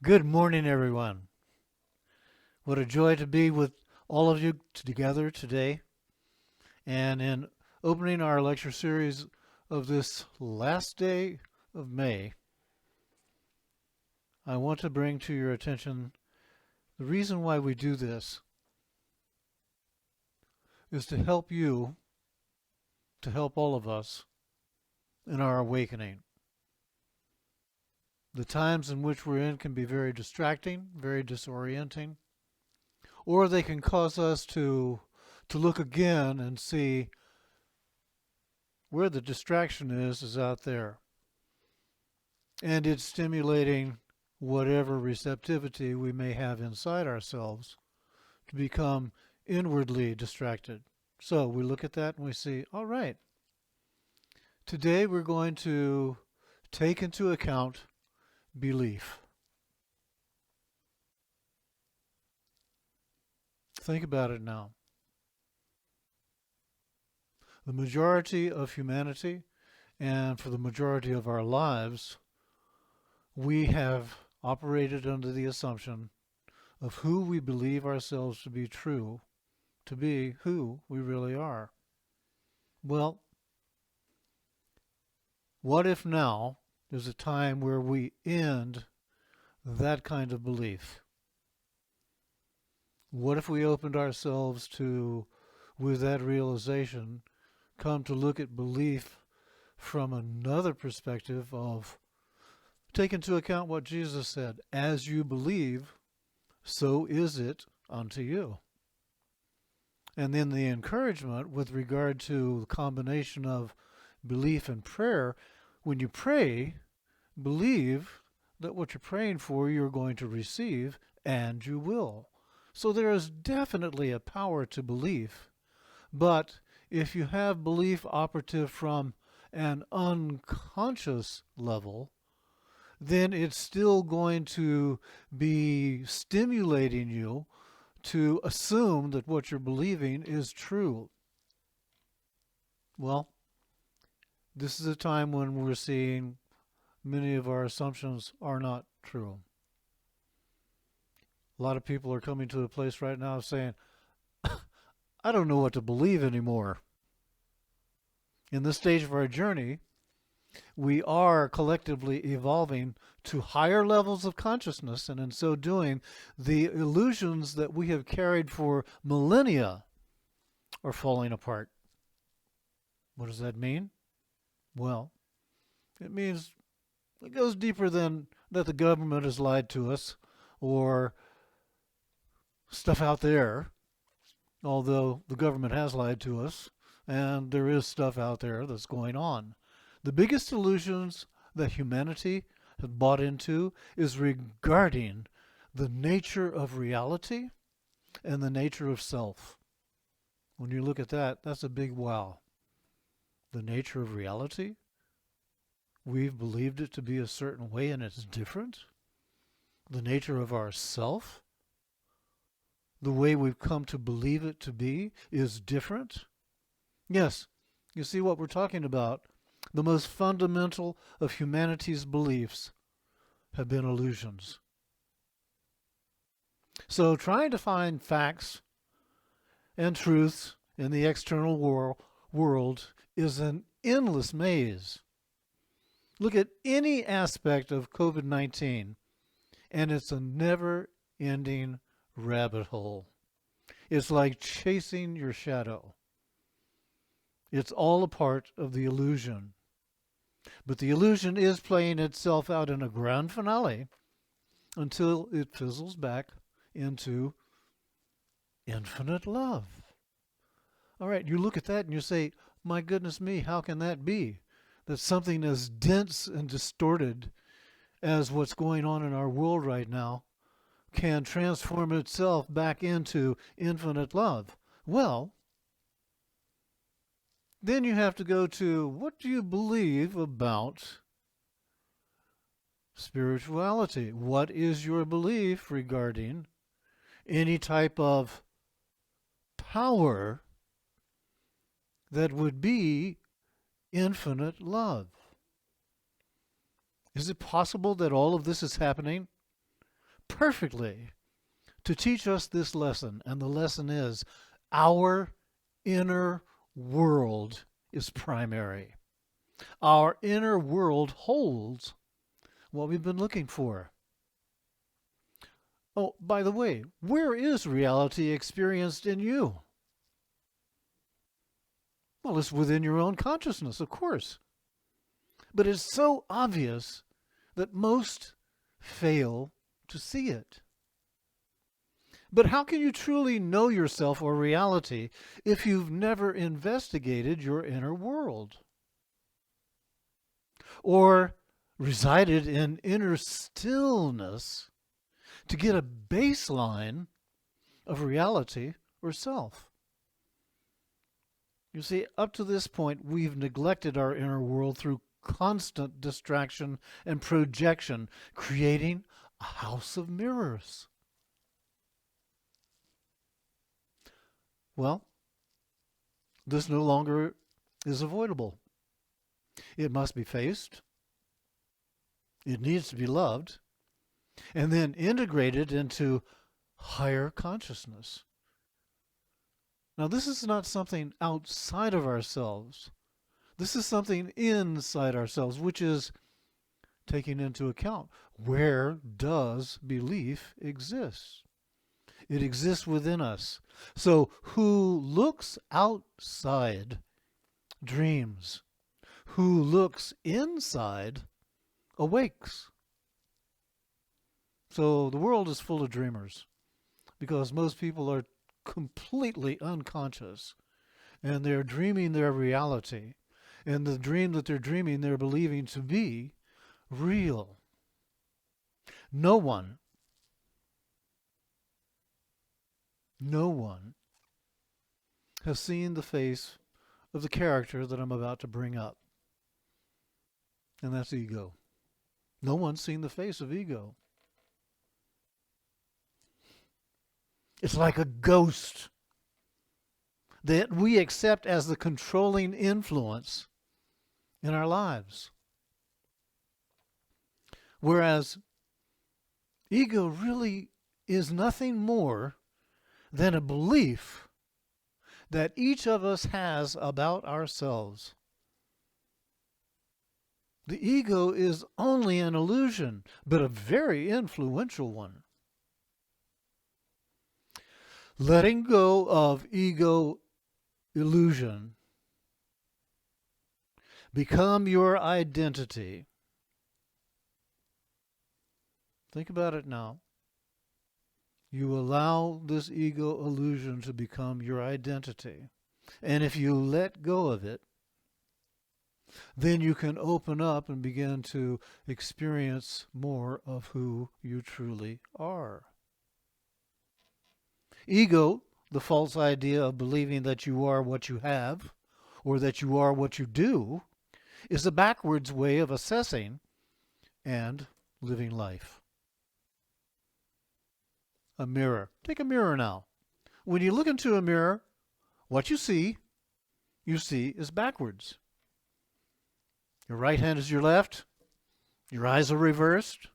Good morning, everyone. What a joy to be with all of you together today. And in opening our lecture series of this last day of May, I want to bring to your attention the reason why we do this is to help you, to help all of us in our awakening. The times in which we're in can be very distracting, very disorienting, or they can cause us to look again and see where the distraction is out there. And it's stimulating whatever receptivity we may have inside ourselves to become inwardly distracted. So we look at that and we see, all right, today we're going to take into account belief. Think about it now. The majority of humanity, and for the majority of our lives, we have operated under the assumption of who we believe ourselves to be true, to be who we really are. Well, what if now is a time where we end that kind of belief? What if we opened ourselves to, with that realization, come to look at belief from another perspective of take into account what Jesus said, as you believe, so is it unto you. And then the encouragement with regard to the combination of belief and prayer, when you pray, believe that what you're praying for you're going to receive, and you will. So there is definitely a power to belief. But if you have belief operative from an unconscious level, then it's still going to be stimulating you to assume that what you're believing is true. Well, this is a time when we're seeing many of our assumptions are not true. A lot of people are coming to a place right now saying, I don't know what to believe anymore. In this stage of our journey, we are collectively evolving to higher levels of consciousness, and in so doing, the illusions that we have carried for millennia are falling apart. What does that mean? Well, it means it goes deeper than that the government has lied to us or stuff out there, although the government has lied to us and there is stuff out there that's going on. The biggest illusions that humanity has bought into is regarding the nature of reality and the nature of self. When you look at that, that's a big wow. The nature of reality? We've believed it to be a certain way and it's different. The nature of our self, the way we've come to believe it to be, is different. Yes, you see what we're talking about. The most fundamental of humanity's beliefs have been illusions. So trying to find facts and truths in the external world is an endless maze. Look at any aspect of COVID-19, and it's a never-ending rabbit hole. It's like chasing your shadow. It's all a part of the illusion. But the illusion is playing itself out in a grand finale until it fizzles back into infinite love. All right, you look at that and you say, my goodness me, how can that be? That something as dense and distorted as what's going on in our world right now can transform itself back into infinite love. Well, then you have to go to, what do you believe about spirituality? What is your belief regarding any type of power that would be infinite love? Is it possible that all of this is happening perfectly to teach us this lesson, and the lesson is our inner world is primary. Our inner world holds what we've been looking for. Oh, by the way, where is reality experienced in you? Well, it's within your own consciousness, of course. But it's so obvious that most fail to see it. But how can you truly know yourself or reality if you've never investigated your inner world? Or resided in inner stillness to get a baseline of reality or self? You see, up to this point, we've neglected our inner world through constant distraction and projection, creating a house of mirrors. Well, this no longer is avoidable. It must be faced. It needs to be loved, and then integrated into higher consciousness. Now, this is not something outside of ourselves. This is something inside ourselves, which is taking into account, where does belief exist? It exists within us. So who looks outside dreams. Who looks inside awakes. So the world is full of dreamers because most people are completely unconscious and they're dreaming their reality. And the dream that they're dreaming, they're believing to be real. No one has seen the face of the character that I'm about to bring up. And that's ego. No one's seen the face of ego. It's like a ghost that we accept as the controlling influence in our lives. Whereas ego really is nothing more than a belief that each of us has about ourselves. The ego is only an illusion, but a very influential one. Letting go of ego illusion, become your identity. Think about it now. You allow this ego illusion to become your identity. And if you let go of it, then you can open up and begin to experience more of who you truly are. Ego, the false idea of believing that you are what you have or that you are what you do, is a backwards way of assessing and living life. A mirror. Take a mirror now. When you look into a mirror, what you see is backwards. Your right hand is your left. Your eyes are reversed.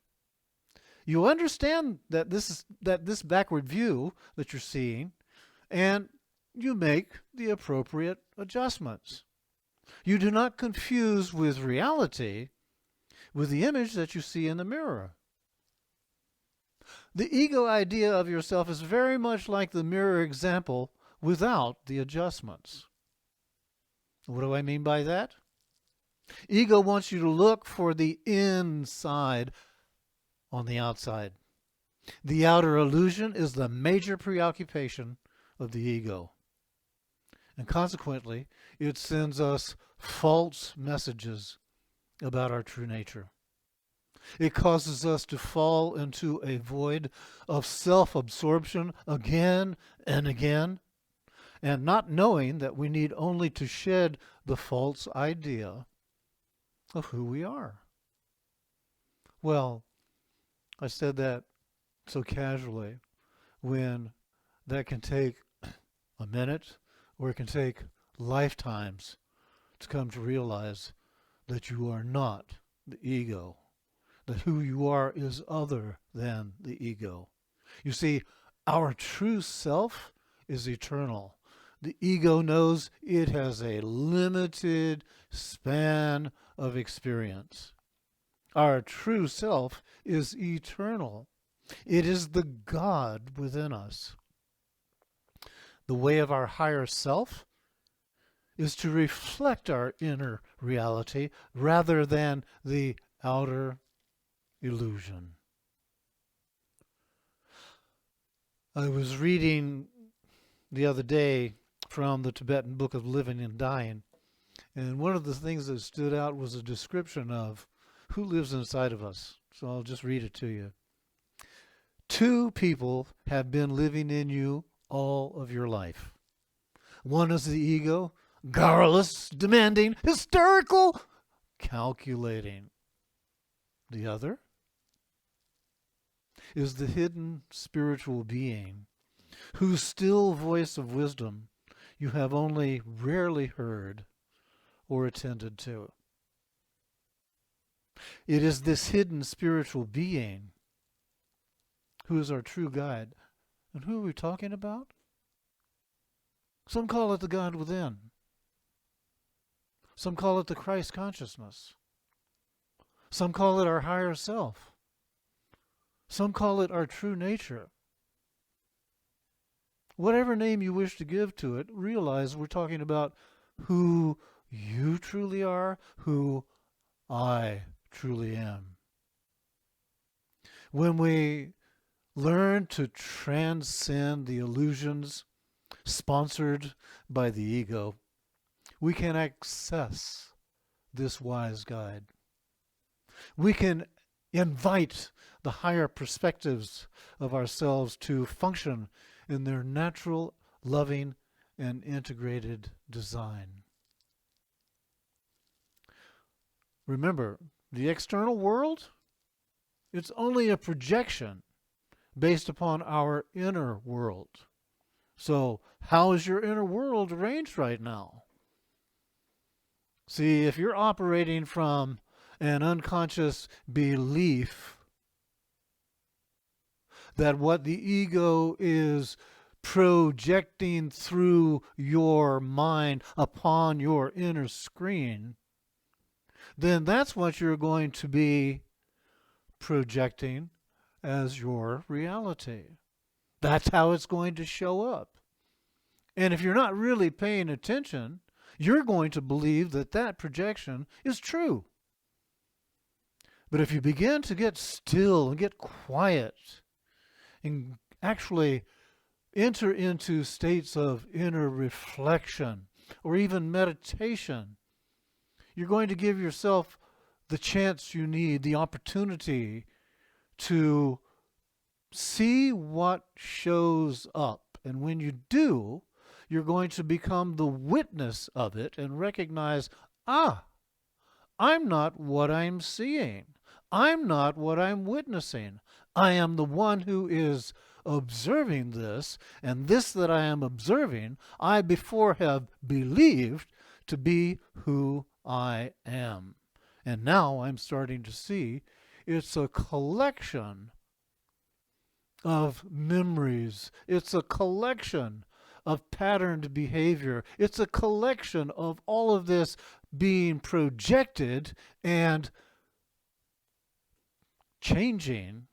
You understand that this backward view that you're seeing, and you make the appropriate adjustments. You do not confuse with reality with the image that you see in the mirror. The ego idea of yourself is very much like the mirror example without the adjustments. What do I mean by that? Ego wants you to look for the inside on the outside. The outer illusion is the major preoccupation of the ego. And consequently, it sends us false messages about our true nature. It causes us to fall into a void of self-absorption again and again, and not knowing that we need only to shed the false idea of who we are. Well, I said that so casually when that can take a minute or it can take lifetimes to come to realize that you are not the ego, that who you are is other than the ego. You see, our true self is eternal. The ego knows it has a limited span of experience. Our true self is eternal. It is the God within us. The way of our higher self is to reflect our inner reality rather than the outer illusion. I was reading the other day from the Tibetan Book of Living and Dying, and one of the things that stood out was a description of who lives inside of us. So I'll just read it to you. 2 people have been living in you all of your life. One is the ego, garrulous, demanding, hysterical, calculating. The other is the hidden spiritual being whose still voice of wisdom you have only rarely heard or attended to. It is this hidden spiritual being who is our true guide. And who are we talking about? Some call it the God within. Some call it the Christ consciousness. Some call it our higher self. Some call it our true nature. Whatever name you wish to give to it, realize we're talking about who you truly are, who I truly am. When we learn to transcend the illusions sponsored by the ego, we can access this wise guide. We can invite the higher perspectives of ourselves to function in their natural, loving, and integrated design. Remember, the external world, it's only a projection based upon our inner world. So, how is your inner world arranged right now? See, if you're operating from an unconscious belief that what the ego is projecting through your mind upon your inner screen, then that's what you're going to be projecting as your reality. That's how it's going to show up. And if you're not really paying attention, you're going to believe that that projection is true. But if you begin to get still and get quiet and actually enter into states of inner reflection or even meditation, you're going to give yourself the chance you need, the opportunity to see what shows up. And when you do, you're going to become the witness of it and recognize, I'm not what I'm seeing. I'm not what I'm witnessing. I am the one who is observing this, and this that I am observing, I before have believed to be who I am. And now I'm starting to see it's a collection of memories. It's a collection of patterned behavior. It's a collection of all of this being projected and changing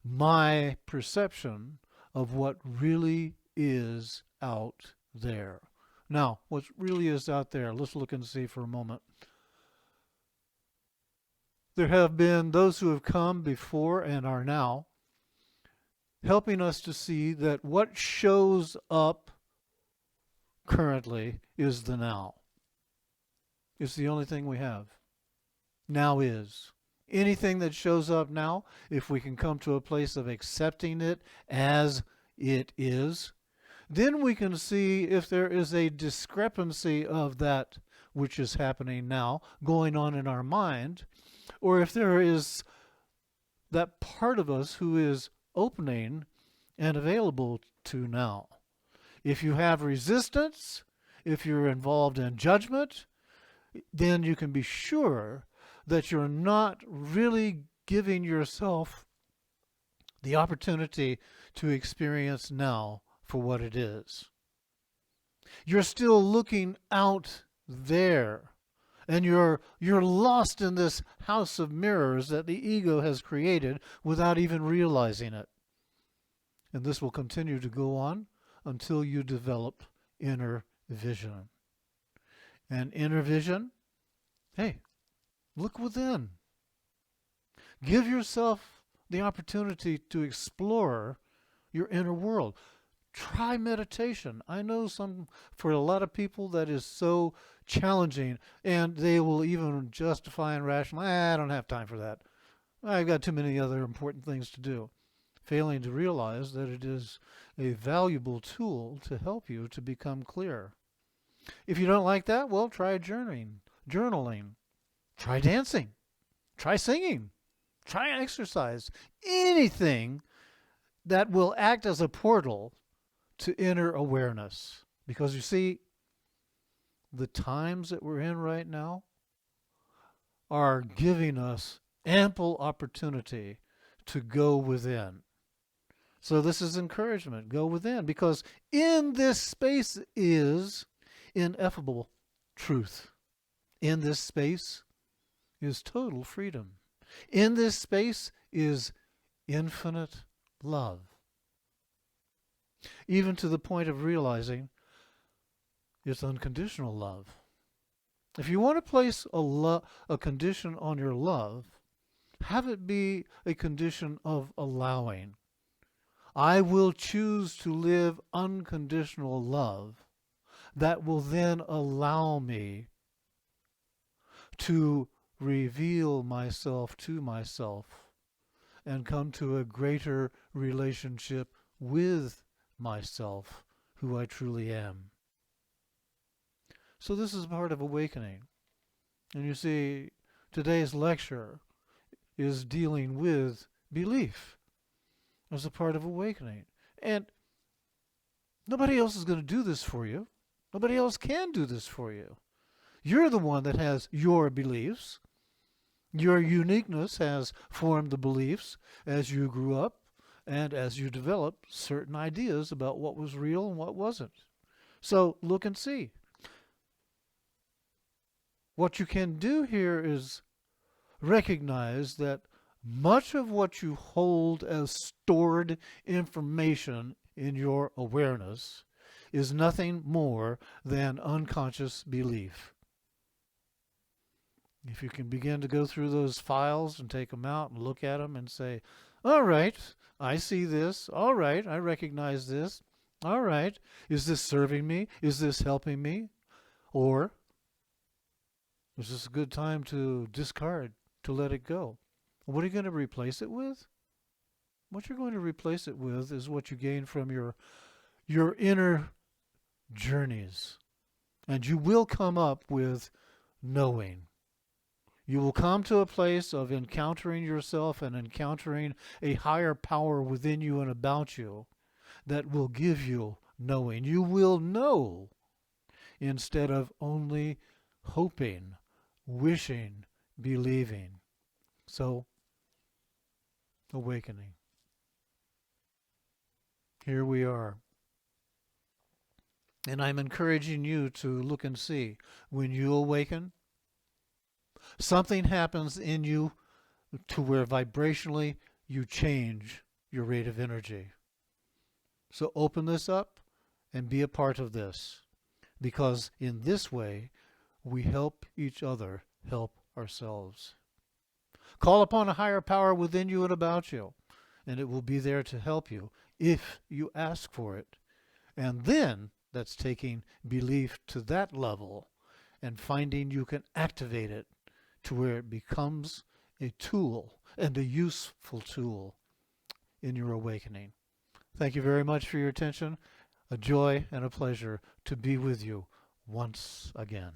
my perception of what really is out there. Now, what really is out there, let's look and see for a moment. There have been those who have come before and are now helping us to see that what shows up currently is the now. It's the only thing we have. Now is. Anything that shows up now, if we can come to a place of accepting it as it is, then we can see if there is a discrepancy of that which is happening now going on in our mind, or if there is that part of us who is opening and available to now. If you have resistance, if you're involved in judgment, then you can be sure that you're not really giving yourself the opportunity to experience now for what it is. You're still looking out there, and you're lost in this house of mirrors that the ego has created without even realizing it. And this will continue to go on until you develop inner vision. And inner vision, hey, look within. Give yourself the opportunity to explore your inner world. Try meditation. I know for a lot of people that is so challenging, and they will even justify and rationalize, I don't have time for that. I've got too many other important things to do. Failing to realize that it is a valuable tool to help you to become clear. If you don't like that, well, try journaling, try dancing, try singing, try exercise, anything that will act as a portal to inner awareness. Because you see, the times that we're in right now are giving us ample opportunity to go within. So this is encouragement. Go within, because in this space is ineffable truth. In this space is total freedom. In this space is infinite love. Even to the point of realizing it's unconditional love. If you want to place a condition on your love, have it be a condition of allowing. I will choose to live unconditional love that will then allow me to reveal myself to myself and come to a greater relationship with myself, who I truly am. So this is part of awakening. And you see, today's lecture is dealing with belief as a part of awakening. And nobody else is going to do this for you. Nobody else can do this for you. You're the one that has your beliefs. Your uniqueness has formed the beliefs as you grew up and as you developed certain ideas about what was real and what wasn't. So look and see. What you can do here is recognize that much of what you hold as stored information in your awareness is nothing more than unconscious belief. If you can begin to go through those files and take them out and look at them and say, all right, I see this. All right, I recognize this. All right, is this serving me? Is this helping me? Or is this a good time to discard, to let it go? What are you going to replace it with? What you're going to replace it with is what you gain from your inner journeys. And you will come up with knowing. You will come to a place of encountering yourself and encountering a higher power within you and about you that will give you knowing. You will know instead of only hoping, wishing, believing. So, awakening. Here we are. And I'm encouraging you to look and see. When you awaken, something happens in you to where vibrationally you change your rate of energy. So open this up and be a part of this. Because in this way, we help each other help ourselves. Call upon a higher power within you and about you, and it will be there to help you if you ask for it. And then that's taking belief to that level and finding you can activate it to where it becomes a tool, and a useful tool in your awakening. Thank you very much for your attention. A joy and a pleasure to be with you once again.